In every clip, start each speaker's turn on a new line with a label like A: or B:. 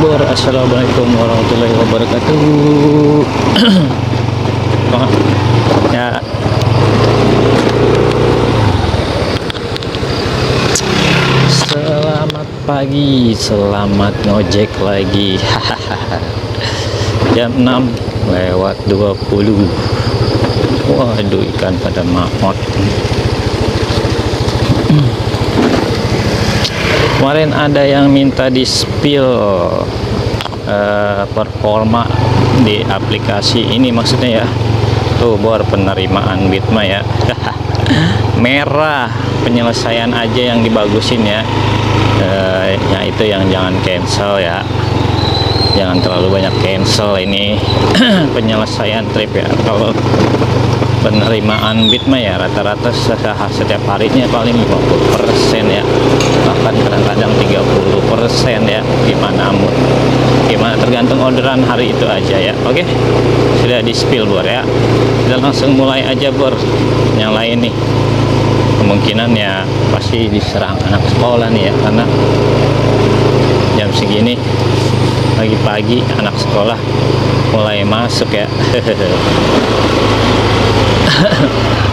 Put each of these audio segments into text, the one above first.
A: Bor. Assalamualaikum warahmatullahi wabarakatuh. Ya, selamat pagi, selamat ngojek lagi. Jam 6 lewat 20. Waduh, ikan pada maot. Kemarin ada yang minta di spill performa di aplikasi ini, maksudnya ya. Tuh Bor, penerimaan Bitma ya. Merah, penyelesaian aja yang dibagusin ya. Ya itu yang jangan cancel ya. Jangan terlalu banyak cancel ini. Penyelesaian trip ya. Kalau penerimaan Bitma ya rata-rata setiap harinya paling 50% ya, bahkan kadang-kadang 30% ya, gimana tergantung orderan hari itu aja ya. Oke, sudah di spill Bor ya, kita langsung mulai aja Bor. Yang lain nih kemungkinan ya pasti diserang anak sekolah nih ya, karena jam segini pagi-pagi anak sekolah mulai masuk ya.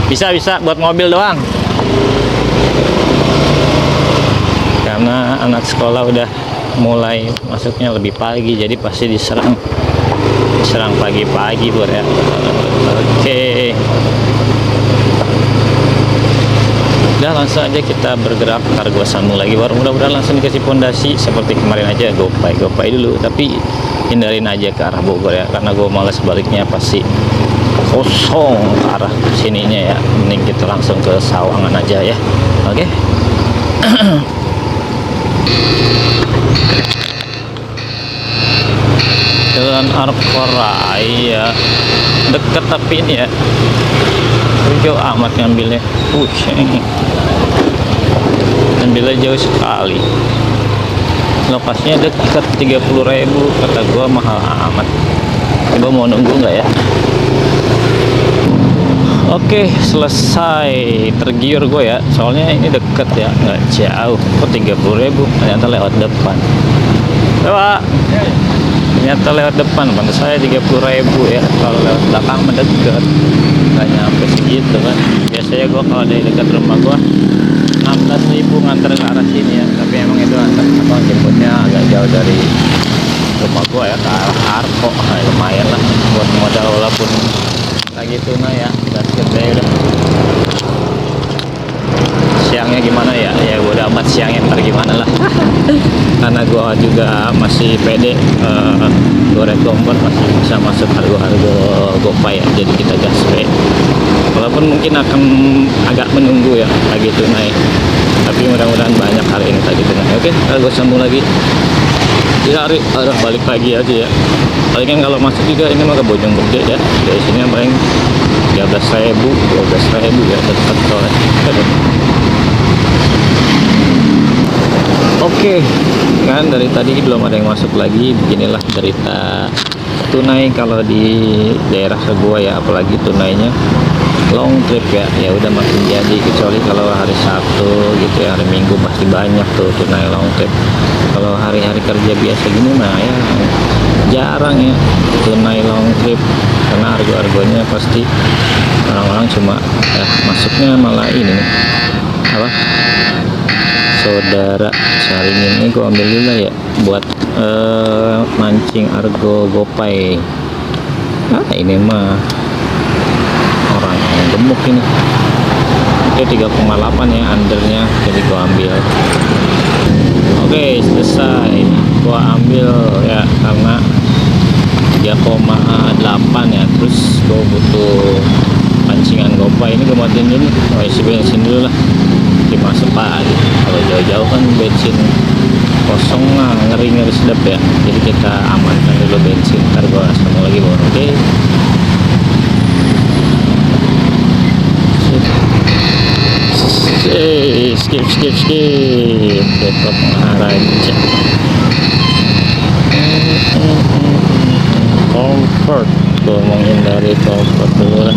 A: bisa buat mobil doang, karena anak sekolah udah mulai masuknya lebih pagi, jadi pasti diserang pagi-pagi Bor ya. Oke, udah langsung aja kita bergerak kargo sambung lagi Bor. Mudah-mudahan langsung dikasih pondasi seperti kemarin aja. Gopay dulu, tapi hindarin aja ke arah Bogor ya, karena gue malas baliknya pasti kosong ke arah sininya ya. Mending kita langsung ke Sawangan aja ya. Oke. Jalan Arkorai ya, deket tapi ini ya jauh amat ngambilnya. Ngambilnya jauh sekali. Lokasinya dekat, 30.000 kata gua, mahal amat. Coba mau nunggu nggak ya? Oke, selesai. Tergiur gue ya, soalnya ini deket ya, nggak jauh. Kok 30.000? Ternyata lewat depan. Coba. Ternyata lewat depan, pantas saya 30.000 ya. Kalau lewat belakang mendekat, nggak nyampe segitu kan. Biasanya gue kalau dari dekat rumah gue 16.000 nganter ke arah sini ya. Tapi emang itu abang jemputnya agak jauh dari rumah gue ya, ke arah Arko. Nah, lumayan lah buat modal, walaupun lagi tuna ya, basket saya udah. Siangnya gimana ya? Ya udah amat siangnya, ntar gimana lah. Karena gua juga masih pede, goreng kompor masih bisa masuk harga Gopay ya, jadi kita gaspay. Walaupun mungkin akan agak menunggu ya lagi tunai, tapi mudah-mudahan banyak hari ini lagi tunai. Oke, gue sambung lagi di hari arah balik lagi aja ya. Palingan kalau masuk juga ini mah ke Bojonggede ya, dari sini paling 13.000 12.000 ya, dekat soalnya. Oke, kan dari tadi belum ada yang masuk lagi. Beginilah cerita tunai kalau di daerah gua ya, apalagi tunainya long trip ya. Ya udah makin jadi, kecuali kalau hari Sabtu gitu ya, hari Minggu pasti banyak tuh tunai long trip. Kalau hari-hari kerja biasa gini mah ya jarang ya tunai long trip, karena harga-harganya pasti orang-orang cuma masuknya malah ini apa, saudara saringin ini gue ambil dulu ya buat mancing argo Gopay. Ini mah orang yang gemuk ini. Oke, 3,8 ya undernya, jadi gue ambil. Oke, selesai, gue ambil ya karena 3,8 ya. Terus gue butuh pancingan Gopay, ini gue matiin dulu, isi bensin dulu lah, dimasuk pagi. Kalau jauh-jauh kan bensin kosong lah, ngeri sedap ya, jadi kita amankan dulu bensin, ntar gue sambung lagi Bor. Oke, skip Depok Maharaja. Comfort, gue mau hindari comfort dulu lah.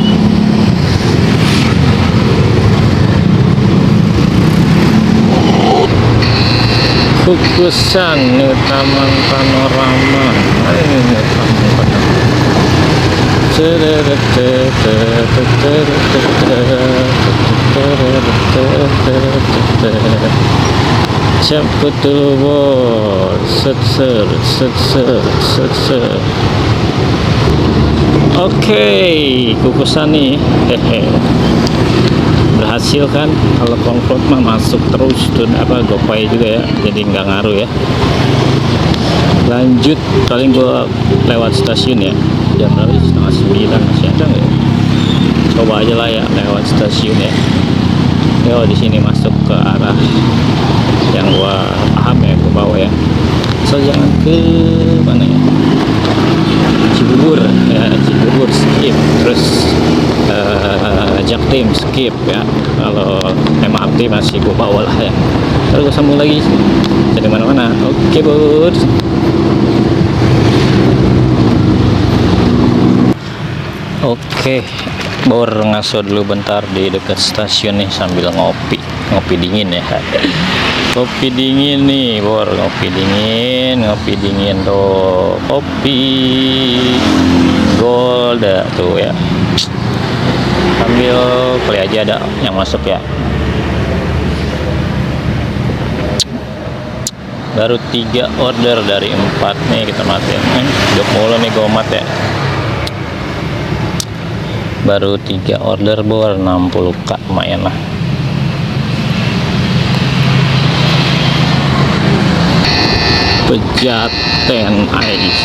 A: Kukusan Taman Panorama. Cepet dulu bos, set. Oke, kukusan nih, berhasil kan? Kalau konfront mah masuk terus tuh GoPay juga ya, jadi nggak ngaruh ya. Lanjut, paling gua lewat stasiun ya, jam berapa? Setengah 9 masih ada nggak ya? Coba aja lah ya lewat stasiun ya. Yo di sini masuk ke arah yang gua paham ya, gua bawa ya. So jangan ke mana ya? Cibubur ya, Cibubur skip, terus Jaktim skip ya. Kalau MRT masih gue bawa lah ya. Terus gue sambung lagi jadi mana-mana. Oke bud. Oke, Bor ngaso dulu bentar di dekat stasiun nih sambil ngopi dingin ya. Kopi dingin nih Bor, ngopi dingin tuh, kopi gold tuh ya. Sambil kali aja ada yang masuk ya. Baru 3 order dari 4 nih kita matiin. Hidup mulu nih gomat ya. Baru 3 order Bor, 60k lumayan lah. Pejaten,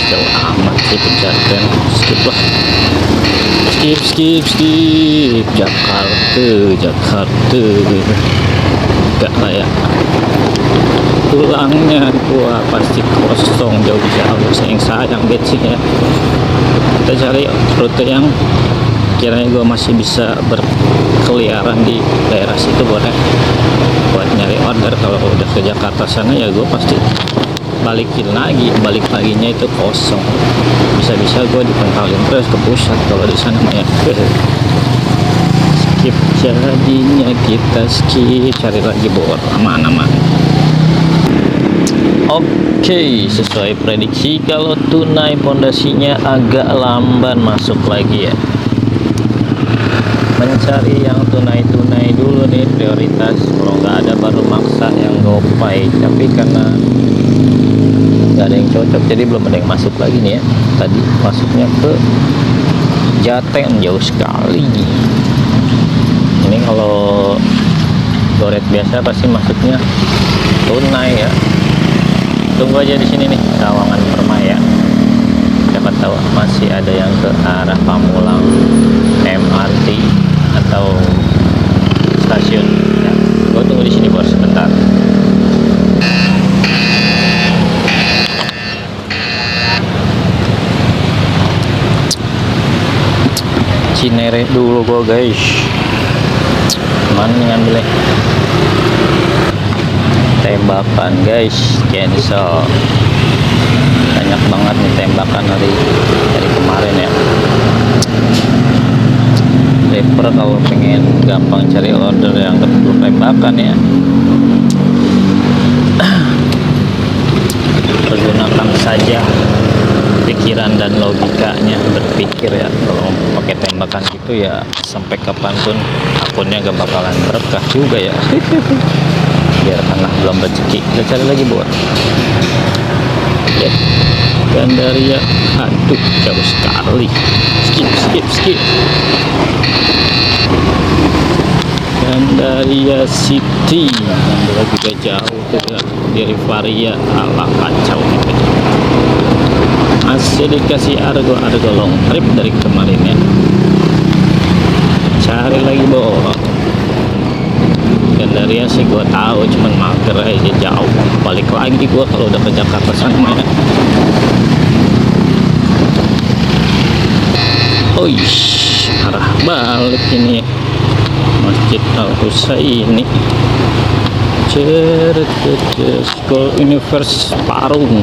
A: jauh amat sih Pejaten. Skip lah, skip Jakarta gak lah ya. Pulangnya gua pasti kosong, jauh sayang bensin ya. Kita cari rute yang kiranya gua masih bisa berkeliaran di daerah situ boleh buat nyari order. Kalau udah ke Jakarta sana ya gua pasti balik paginya itu kosong, bisa gue dipentalin terus ke pusat kalau di sana ya. Skip jadinya, kita skip, cari lagi Bor, aman. Oke, sesuai prediksi kalau tunai pondasinya agak lamban masuk lagi ya. Mencari yang tunai dulu nih prioritas, kalau nggak ada baru maksa yang GoPay, tapi karena nggak ada yang cocok jadi belum ada yang masuk lagi nih ya. Tadi masuknya ke Jaten, jauh sekali. Ini kalau Goret biasa pasti masuknya tunai ya. Tunggu aja di sini nih, Sawangan Permai ya. Siapa tahu masih ada yang ke arah Pamulang MRT atau stasiun ya. Gue tunggu di sini Bos sebentar. Cinere dulu gue guys, mana ngambilnya? Tembakan guys, cancel. Banyak banget nih tembakan dari kemarin ya. Driver kalau pengen gampang cari order yang perlu tembakan ya, pergunakan saja pikiran dan logikanya, berpikir ya. Kalau pakai tembakan gitu ya sampai kapanpun akunnya gak bakalan berkah juga ya. Biarkanlah, belum rezeki, kita cari lagi buat ya. Gandaria, aduh jauh sekali, skip. Gandaria City yang juga jauh tuh ya. Dari Varia, alah kacau gitu. Masih dikasih argo long trip dari kemarin ya. Cari lagi Bor. Gandaria sih gua tahu, cuman mager aja jauh. Balik lagi gua kalau udah ke Jakarta sana ya. Oish, arah balik ini Masjid Al-Husaini. School Universe Parung.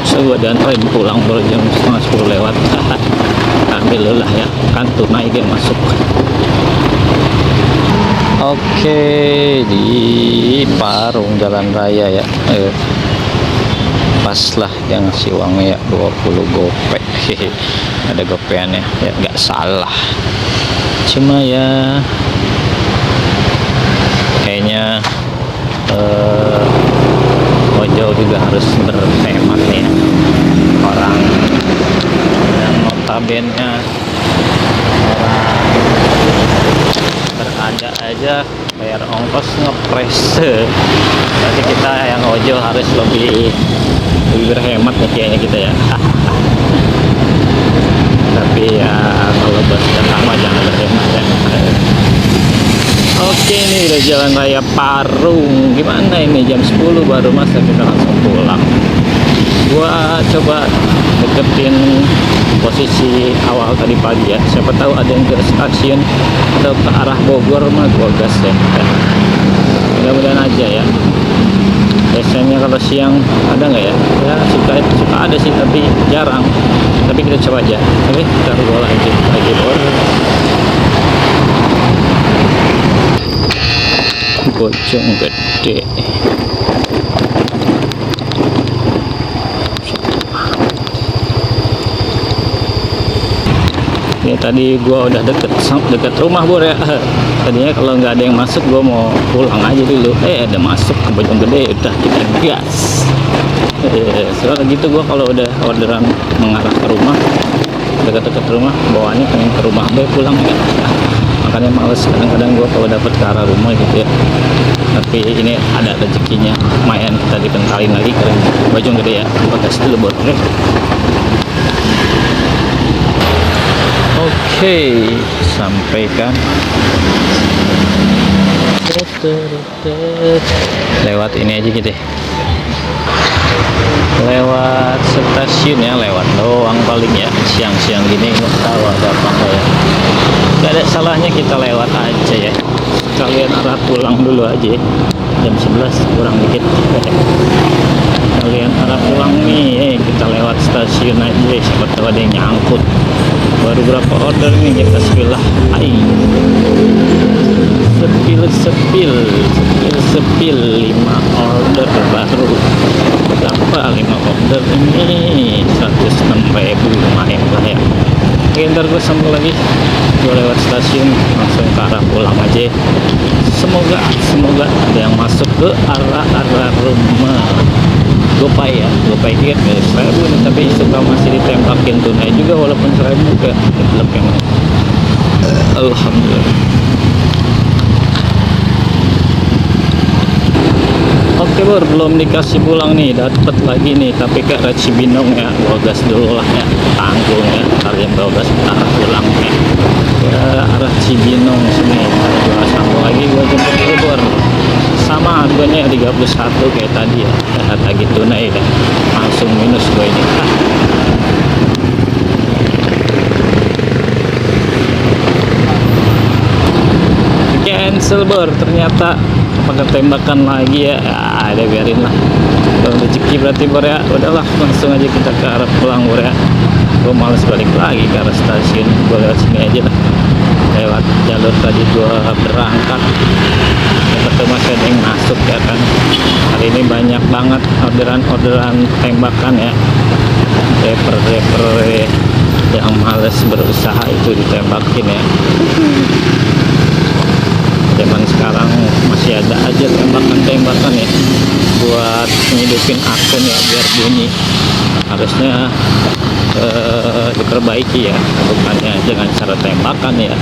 A: So gua diantarin pulang baru jam setengah 10 lewat. Ambil lah ya, kan tunai dia masuk. Oke, di Parung Jalan Raya ya. Pas lah yang ngasih uangnya ya 20 gopek. Ada gopeannya ya, nggak salah. Cuma ya kayaknya ojol juga harus berhemat ya. Orang yang notabene orang berada aja bayar ongkos ngepres, berarti kita yang ojol harus lebih berhemat nih kayaknya kita ya. Tapi ya kalau bos pertama jangan berhemat ya. Oke, ini udah jalan raya Parung. Gimana ini jam 10 baru, masa kita langsung pulang. Gua coba deketin posisi awal tadi pagi ya, siapa tahu ada yang ke stasiun atau ke arah Bogor mah gua gas ya. Mudah-mudahan aja ya. Biasanya kalau siang ada nggak ya? Ya suka ada sih, tapi jarang. Tapi kita coba aja. Oke, kita gua lanjut lagi bor. Bojong Gede. Ini tadi gua udah deket rumah bor ya. Tadinya kalau nggak ada yang masuk gua mau pulang aja dulu. Ada masuk ke Bojong Gede, udah kita gas. Soalnya gitu gua kalau udah orderan mengarah ke rumah, dekat-dekat rumah, bawaannya pengen ke rumah be pulang ya. Makanya males kadang-kadang gua kalau dapet ke arah rumah gitu ya. Tapi ini ada rezekinya, lumayan kita dikenalin lagi ke Bojong Gede ya. Gua gas dulu bor. Oke, sampaikan lewat ini aja gitu ya. Lewat stasiun ya, lewat doang paling ya. Siang-siang gini nggak tahu ada apa enggak ya. Gak ada salahnya kita lewat aja ya. Kalian arah pulang dulu aja ya. Jam 11 kurang dikit. Kalian arah pulang nih, kita lewat stasiun aja, siapa tahu ada yang nyangkut. Baru berapa order nih kita sepilah. Sepil 5 order baru. Berapa 5 order ini? 106.000, lumayan lah ya. Oke, ntar gue sambung lagi. Gue lewat stasiun langsung ke arah pulang aja. Semoga ada yang masuk ke arah rumah. Gopay ya, Gopay tiket 1.000 nih, tapi suka masih ditembakin tunai juga walaupun 1.000 ke klub yang alhamdulillah. Oke bor, belum dikasih pulang nih, dapat lagi nih, tapi ke arah Cibinong ya. Gua gas dulu lah ya, tanggung ya, kalian bawa gas arah pulang ya. Ke arah Cibinong sini, gua sambung lagi, gua jemput dulu bor. Sama harganya 31 kayak tadi ya, lagi tunai deh, langsung minus gue ini. Cancel bor, ternyata pakai tembakan lagi ya. Ada biarin lah, kalau rezeki berarti bor ya. Udahlah, langsung aja kita ke arah pulang bor ya. Gue males balik lagi ke arah stasiun, gue lewat sini aja lah, lewat jalur tadi gue berangkat. Betul, masih ada yang masuk ya kan. Hari ini banyak banget orderan tembakan ya. Rapper yang males berusaha itu ditembakin ya. Zaman sekarang masih ada aja tembakan ya, buat ngidupin akun ya biar bunyi. Harusnya diperbaiki ya, bukannya dengan cara tembakan ya.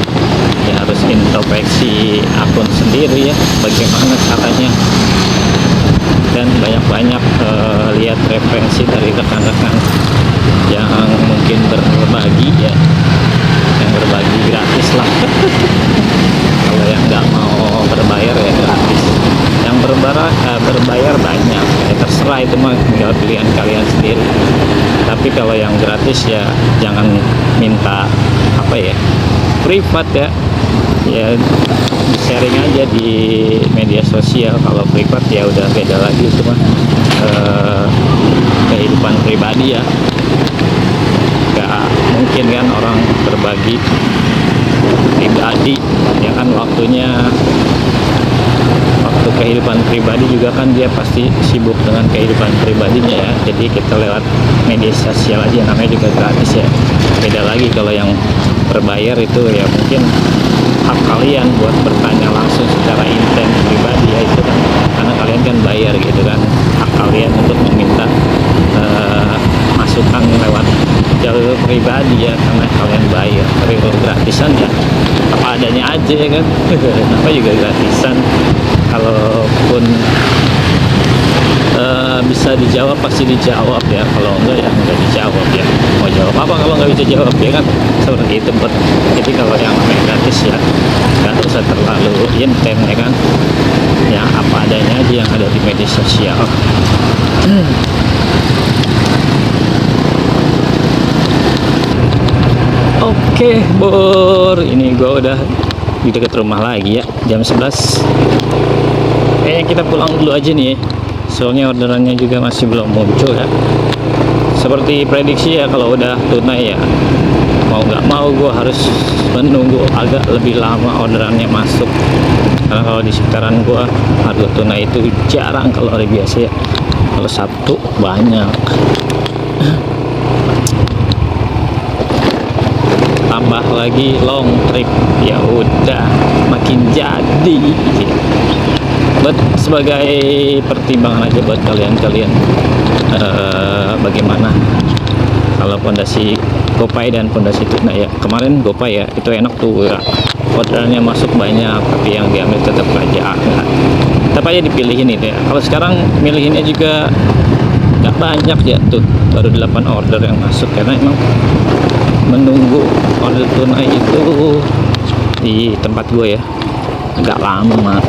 A: Ya harus introspeksi akun sendiri ya, bagaimana caranya. Dan banyak-banyak lihat referensi dari rekan-rekan yang mungkin berbagi ya, yang berbagi gratis lah. Kalau yang nggak mau berbayar ya gratis, yang berbayar banyak ya, terserah, itu mah tinggal pilihan kalian sendiri. Tapi kalau yang gratis ya jangan minta apa ya, privat ya, ya sharing aja di media sosial. Kalau privat ya udah beda lagi, itu mah kehidupan pribadi ya. Gak mungkin kan orang berbagi pribadi ya kan, waktunya kehidupan pribadi juga kan dia pasti sibuk dengan kehidupan pribadinya ya. Jadi kita lewat media sosial aja, namanya juga gratis ya. Beda lagi kalau yang berbayar itu ya mungkin hak kalian buat bertanya langsung secara intens pribadi ya, itu kan karena kalian kan bayar gitu kan, hak kalian untuk meminta masukan lewat jalur pribadi ya, karena kalian bayar. Tapi kalau gratisan ya apa adanya aja ya kan. Kenapa juga gratisan, kalaupun bisa dijawab pasti dijawab ya, kalau enggak ya enggak dijawab ya. Mau jawab apa kalau nggak bisa jawab ya kan, seperti itu. Jadi kalau yang namanya gratis ya nggak usah terlalu intens ya kan, ya apa adanya aja yang ada di media sosial. Oke Bor, ini gue udah di dekat rumah lagi ya, jam 11. Kayaknya kita pulang dulu aja nih, soalnya orderannya juga masih belum muncul ya. Seperti prediksi ya, kalau udah tunai ya mau nggak mau gue harus menunggu agak lebih lama orderannya masuk, karena kalau di sekitaran gue harga tunai itu jarang kalau hari biasa ya. Kalau Sabtu banyak. Tambah lagi long trip, ya udah makin jadi. Buat sebagai pertimbangan aja buat kalian bagaimana kalau pondasi GoPay dan pondasi tunai ya. Kemarin GoPay ya itu enak tuh ya, orderannya masuk banyak, tapi yang diambil tetap aja enggak. Tetap aja dipilihin itu ya. Kalau sekarang milihinnya juga nggak banyak ya, tuh baru 8 order yang masuk, karena emang menunggu order tunai itu di tempat gue ya agak lama.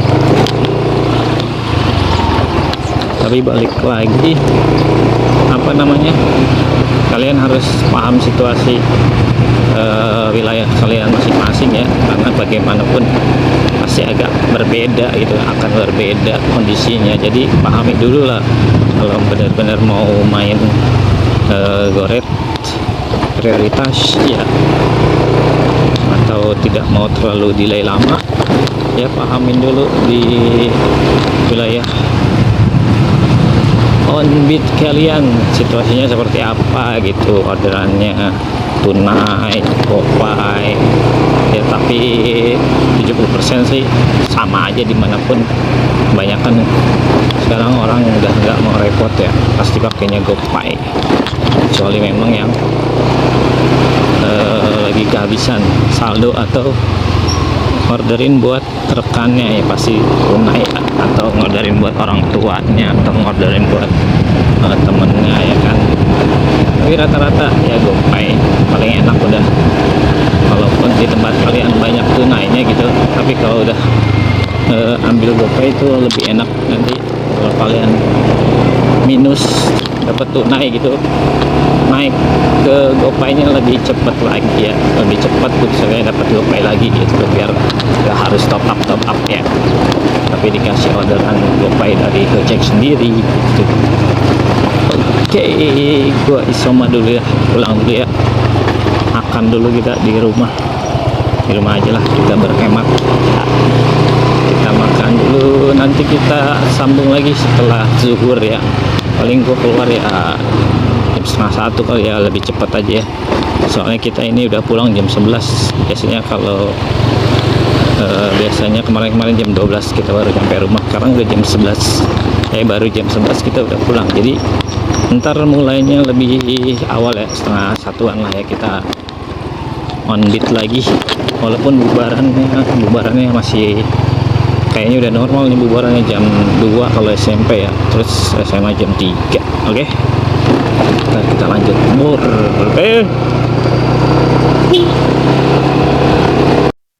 A: Tapi balik lagi, apa namanya, kalian harus paham situasi wilayah kalian masing-masing ya, karena bagaimanapun pasti agak berbeda gitu, akan berbeda kondisinya. Jadi pahami dulu lah, kalau benar-benar mau main goret prioritas ya, atau tidak mau terlalu delay lama ya, pahamin dulu di wilayah on-beat kalian situasinya seperti apa gitu, orderannya tunai, GoPay ya. Tapi 70% sih sama aja dimanapun. Kebanyakan sekarang orang udah nggak mau repot ya, pasti pakainya GoPay, kecuali memang yang lagi kehabisan saldo atau orderin buat rekannya ya pasti tunai, atau ngorderin buat orang tuanya, atau ngorderin buat temennya ya kan. Tapi rata-rata ya GoPay paling enak udah, walaupun di tempat kalian banyak tunainya gitu, tapi kalau udah ambil GoPay itu lebih enak. Nanti kalau kalian minus dapat tunai gitu, naik ke GoPay-nya lebih cepat lagi ya, lebih cepat tuh saya dapat GoPay lagi gitu, biar nggak harus top up ya, tapi dikasih orderan GoPay dari Gojek sendiri gitu. Oke, gua isoma dulu ya, pulang dulu ya, makan dulu kita di rumah aja lah, kita berhemat ya. Kita makan dulu, nanti kita sambung lagi setelah zuhur ya. Paling gua keluar ya jam 12:30 kali ya, lebih cepat aja ya, soalnya kita ini udah pulang jam 11. Biasanya kalau biasanya kemarin jam 12 kita baru sampai rumah, sekarang udah jam 11 baru jam 11 kita udah pulang. Jadi ntar mulainya lebih awal ya, 12:30 lah ya, kita on beat lagi, walaupun bubarannya masih kayaknya udah normal nih, bubarannya jam 2 kalau SMP ya, terus SMA jam 3. Oke, nah, kita lanjut Bur.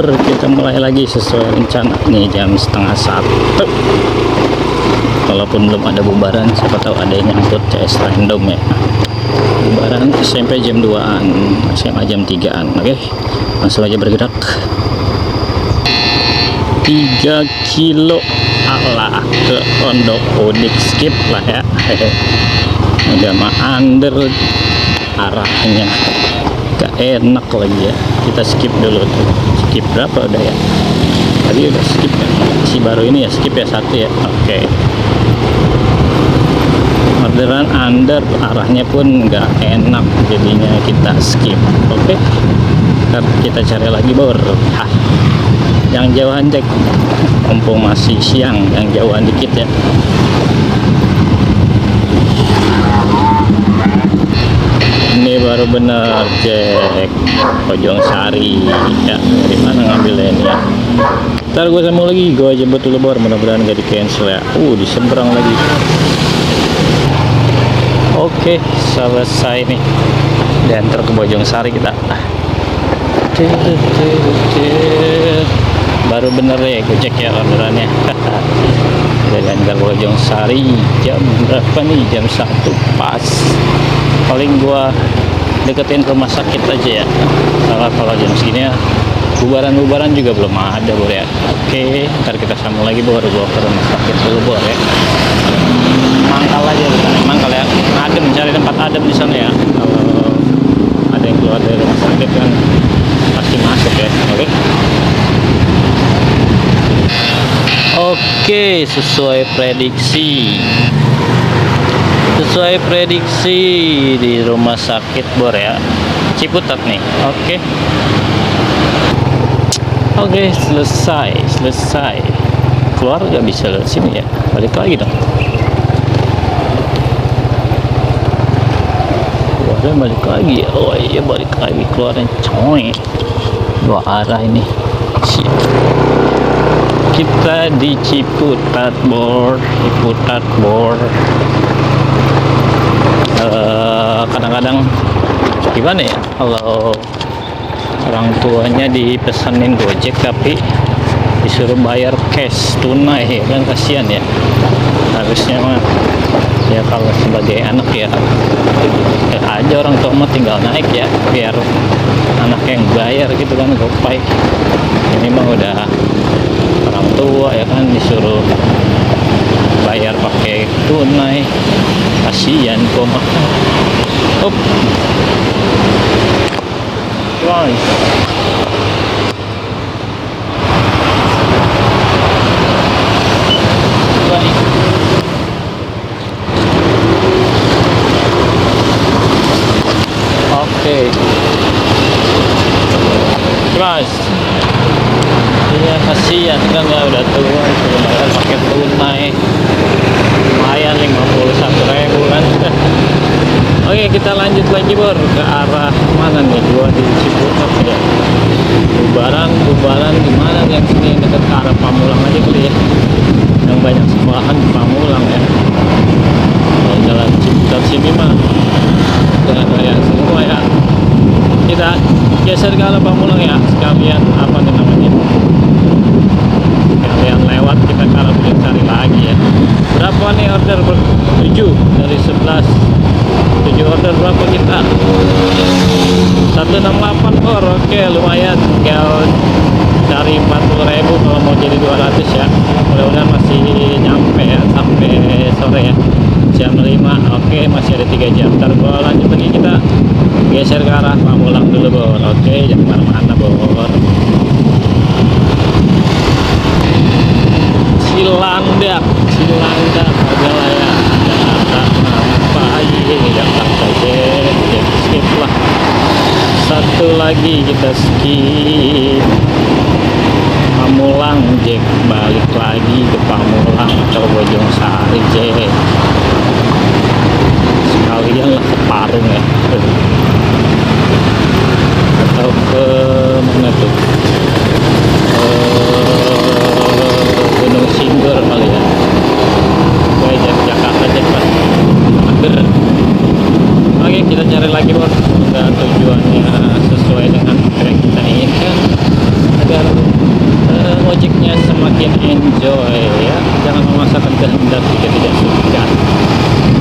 A: Kita mulai lagi sesuai rencana nih, jam 12:30. Walaupun belum ada bubaran, siapa tahu ada yang nyangkut CS random ya. Bubaran SMP jam 2-an, SMA jam 3-an. Oke, langsung aja bergerak. 3 kilo ala ke Pondok Unik, skip lah ya. Udah mah under arahnya, gak enak lagi ya, kita skip dulu tuh. Skip berapa udah ya, tadi udah skip ya. prediksi baru ini ya, skip ya satu ya. Oke. Orderan under arahnya pun nggak enak, jadinya kita skip. Oke. Ntar kita cari lagi bor. Yang jauhan Jack, mumpung masih siang, yang jauhan dikit ya. Ini baru bener Jack, Bojong Sari ya. Dari mana ngambilnya ini ya? Ntar gue sambung lagi, gue jemput dulu bor, mudah-mudahan gak di cancel ya. Di seberang lagi. Oke, selesai nih. Dan ntar ke Bojong Sari kita. Baru bener ya, gue cek ya orderannya. Dan ke Bojong Sari jam berapa nih? Jam 1 pas. Paling gua deketin rumah sakit aja ya. Kalau jam segini ya, bubaran juga belum ada bor ya. Oke, ntar kita sambung lagi bor, gua ke rumah sakit dulu bor ya. Mangkal aja di sana, mangkal ya. Adem, cari tempat adem di sana ya. Kalau ada yang keluar dari rumah sakit kan pasti masuk ya. Oke, sesuai prediksi di rumah sakit bor ya, Ciputat nih. Oke, selesai. Keluar gak bisa lewat sini ya, balik lagi dong. Keluarnya balik lagi ya. Oh iya, balik lagi keluarnya coy. Dua arah ini. Kita di Ciputat bor. Kadang-kadang gimana ya, kalau orang tuanya dipesanin Gojek tapi disuruh bayar cash tunai kan, kasihan ya. Harusnya mah ya kalau sebagai anak ya aja orang tua mah tinggal naik ya, biar anak yang bayar gitu kan, gopay. Ini mah udah orang tua ya kan, disuruh bayar pakai tunai, kasihan kok mah. Oke. Guys, iya kasihan kan ya, udah tua suruh bayar pakai tunai, lumayan 51.000 kan. Oke, kita lanjut lagi bor, ke arah mana nih? Gua di Ciputat ya. Bubaran di mana yang sini, dekat ke arah Pamulang aja kali ya. Yang banyak sekolahan di Pamulang ya. Kalau jalan Ciputat sini mah jangan kayak semua ya. Kita geser ke arah Pamulang ya, sekalian apa nih namanya? Sekalian lewat kita ke arah Bojong Sari lagi ya. Berapa nih order? 7 dari 11. 7 order berapa kita? 168 bor. Oke, lumayan, tinggal cari 40.000 kalau mau jadi 200 ya. Mudah-mudahan masih nyampe ya sampai sore ya, jam 5. Oke, masih ada 3 jam. Ntar gua lanjut lagi, kita geser ke arah Pamulang dulu bor. Oke, jangan kemana-mana bor. Cilandak adalah ya, Jakarta apa aja, Jakarta Jack, skip lah. Satu lagi kita skip Pamulang Jack, balik lagi ke Pamulang atau Bojong Sari Jack, sekalian lah ke Parung ya, atau ke mana tuh, Gunung Sindur kali ya. Jakarta Jack lah. Oke, kita cari lagi bor, semoga tujuannya sesuai dengan apa yang kita inginkan, agar ojeknya semakin enjoy ya. Jangan memaksakan kehendak jika tidak suka,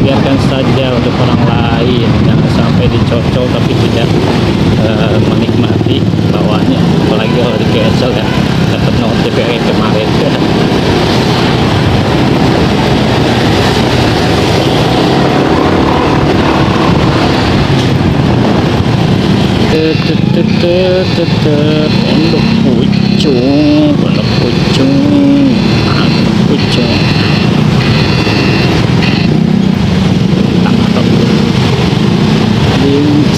A: biarkan saja untuk orang lain. Jangan sampai dicocol tapi tidak menikmati bawahnya, apalagi kalau di cancel ya, dapat notif yang kemarin ya. Pondok Pucung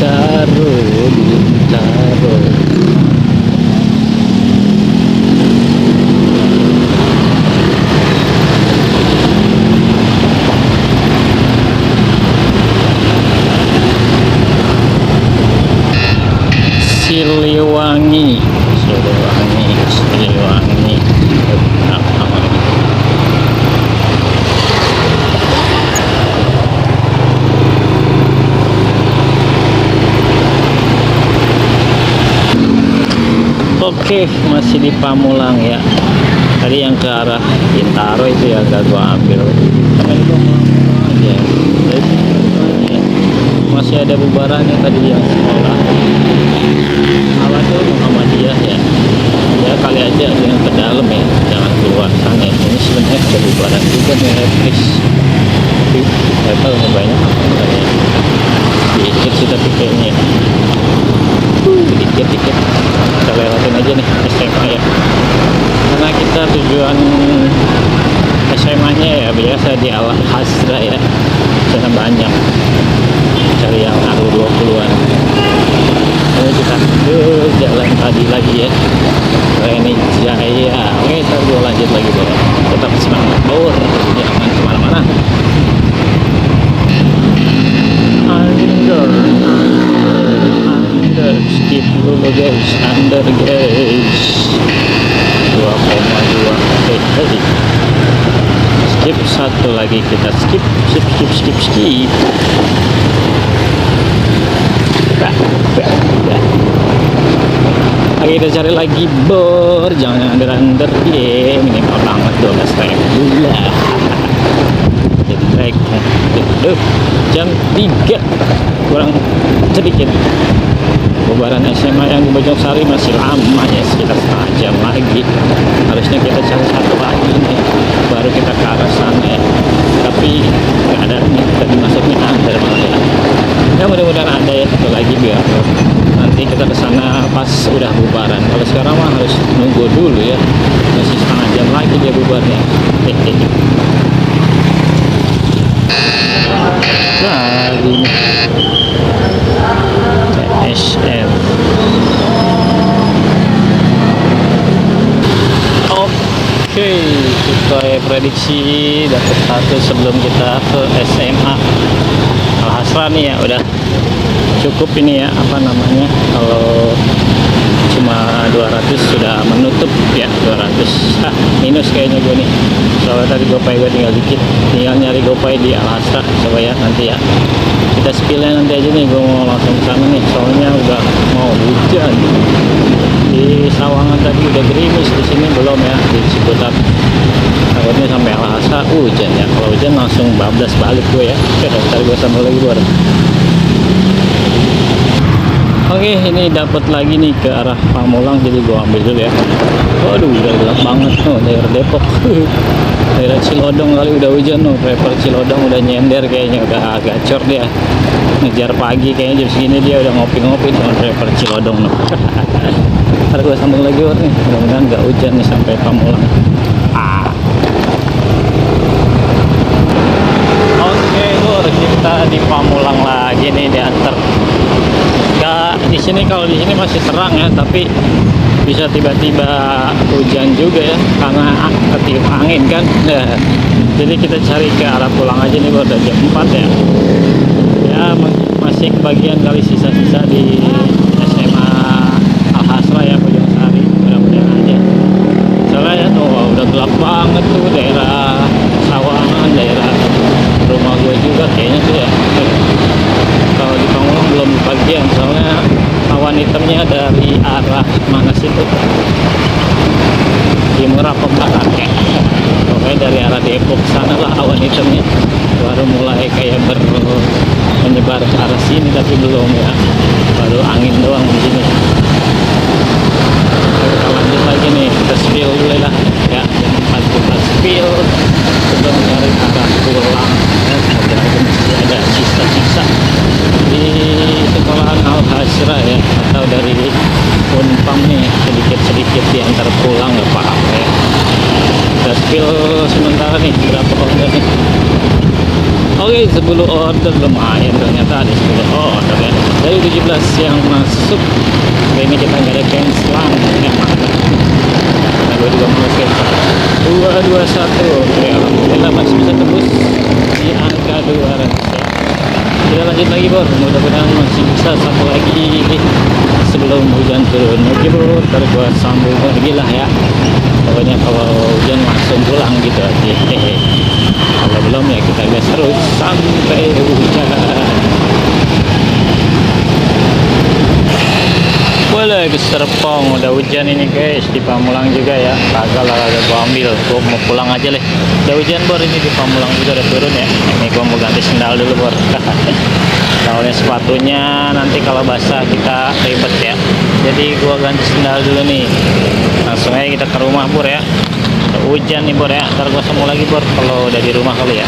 A: Bintaro, Bintaro. Siliwangi, Siliwangi, Siliwangi. Apa lagi? Oke, masih di Pamulang ya. Tadi yang ke arah Bintaro itu ya agak gua ambil. Tapi aja. Masih ada bubarannya tadi yang sekolah. Awal tuh Muhammadiyah ya. Ya kali aja yang ke dalam ya, jangan keluar sana. Ini sebenarnya ada bubaran juga nih, please. Tapi nggak tahu banyak apa ya. Dikit sih tapi kayaknya. Dikit-dikit. Kita lewatin aja nih SMA ya. Karena kita tujuan SMA-nya ya biasa di Al-Hasra ya. Sana banyak. Cari yang akhir 20-an. Lalu kita ke jalan tadi lagi ya, Reni Jaya. Oke, kita lanjut lagi bro. Tetap semangat bor, jangan kemana-mana. Under, skip dulu guys, under guys. 2,2. Hey. Skip satu lagi kita skip. Kita cari lagi bor, jangan under ya, minimal banget 12.000 lah. Jelek. Jam 3 kurang sedikit. Bubaran SMA yang di Bojongsari masih lama ya, sekitar setengah jam lagi. Harusnya kita cari satu lagi nih, baru kita ke arah sana ya. Tapi nggak ada nih, tadi masuknya ada malah ya. Ya mudah-mudahan ada ya satu lagi biar nanti kita ke sana pas udah bubaran. Kalau sekarang mah harus nunggu dulu ya, masih setengah jam lagi dia bubarnya. Nah ini TSM. Oke, kita prediksi dapat satu sebelum kita ke SMA Al-Hasra nih ya. Udah cukup ini ya, apa namanya, kalau cuma 200 sudah menutup ya. 200 minus kayaknya gue nih, soalnya tadi GoPay gue tinggal dikit, tinggal nyari GoPay di Al-Hasra. Coba ya nanti ya kita spillnya nanti aja nih, gue mau langsung ke sana nih soalnya udah mau hujan. Di Sawangan tadi udah gerimis, di sini belum ya, di Ciputat takutnya sampai Al-Hasra hujan ya. Kalau hujan langsung bablas balik gue ya. Oke, ntar gue sambal lagi bro. Oke, ini dapat lagi nih ke arah Pamulang, jadi gua ambil dulu ya. Waduh, udah gelap banget tuh daerah Depok. Daerah Cilodong kali udah hujan tuh. Driver Cilodong udah nyender kayaknya, udah gacor dia. Ngejar pagi kayaknya jam segini dia udah ngopi-ngopi tuh driver Cilodong tuh. Ntar gua sambung lagi nih. Mudah-mudahan nggak hujan nih sampai Pamulang. Oke, Lur, kita di Pamulang lagi nih, diantar. Di sini kalau di sini masih terang ya, tapi bisa tiba-tiba hujan juga ya karena ketiup angin kan. Nah, jadi kita cari ke arah pulang aja nih, udah jam 4 ya. Ya masih kebagian kali sisa-sisa di SMA Al-Hasra ya, Bojongsari. Mudah-mudahan aja. Soalnya ya tuh udah gelap banget tuh daerah Sawangan, daerah rumah gue juga kayaknya tuh ya. Kalau di Pamulang belum bagian, soalnya awan hitamnya dari arah mana situ, timur apa barat ya, pokoknya dari arah Depok sana lah awan hitamnya baru mulai kayak menyebar ke arah sini, tapi belum ya, baru angin doang di sini. Kita lanjut lagi nih, kita spill dulu lah ya, jam 4 kita spill sebelum cari arah pulang ya. Semoga masih ada sisa-sisa di sekolahan Al-Hasra ya, atau dari Unpam nih, sedikit-sedikit diantar pulang nggak apa-apa ya. Kita spill sementara nih berapa order nih. Oke, 10 order lumayan ternyata ada 10 order ya. Dari 17 yang masuk. Kali ini kita nggak ada cancelan ya. Nah, gue juga mau cancel 221. Oke, alhamdulillah masih bisa tembus di angka 200 ya. Kita lanjut lagi bor, mudah-mudahan masih bisa satu lagi sebelum hujan turun. Oke bor, terus gua sambung lagi lah ya. Pokoknya kalau hujan langsung pulang gitu aja. Kalau belum ya kita gas terus sampai hujan. Boleh ke Serpong, udah hujan ini guys di Pamulang juga ya. Kagak lah, ada gua ambil, gua mau pulang aja leh. Udah hujan bor, ini di Pamulang juga udah turun ya. Ini gua mau ganti sendal dulu bor. Soalnya sepatunya nanti kalau basah kita ribet ya. Jadi gua ganti sendal dulu nih. Langsung aja kita ke rumah bor ya. Udah hujan nih bor ya. Ntar gua sambung lagi bor kalau udah di rumah kali ya.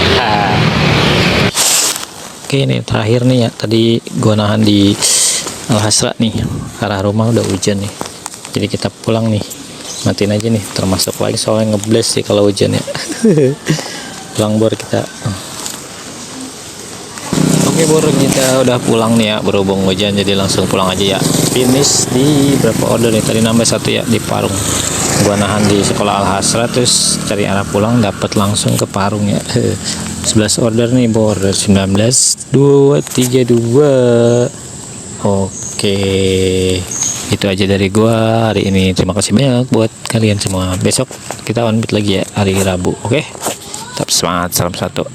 A: Oke, ini terakhir nih ya. Tadi gua nahan di Al-Hasra nih, arah rumah udah hujan nih, jadi kita pulang nih, matiin aja nih, termasuk lagi soalnya ngebles sih kalau hujan ya. Pulang bor kita. Oke bor, kita udah pulang nih ya, berhubung hujan jadi langsung pulang aja ya. Finish di berapa order nih, tadi nambah 1 ya di Parung. Gua nahan di sekolah Al-Hasra, terus cari arah pulang dapat langsung ke Parung ya. 11 order nih bor, 19.232. Oke, itu aja dari gua hari ini. Terima kasih banyak buat kalian semua. Besok kita lanjut lagi ya, hari Rabu. Oke, tetap semangat, salam satu.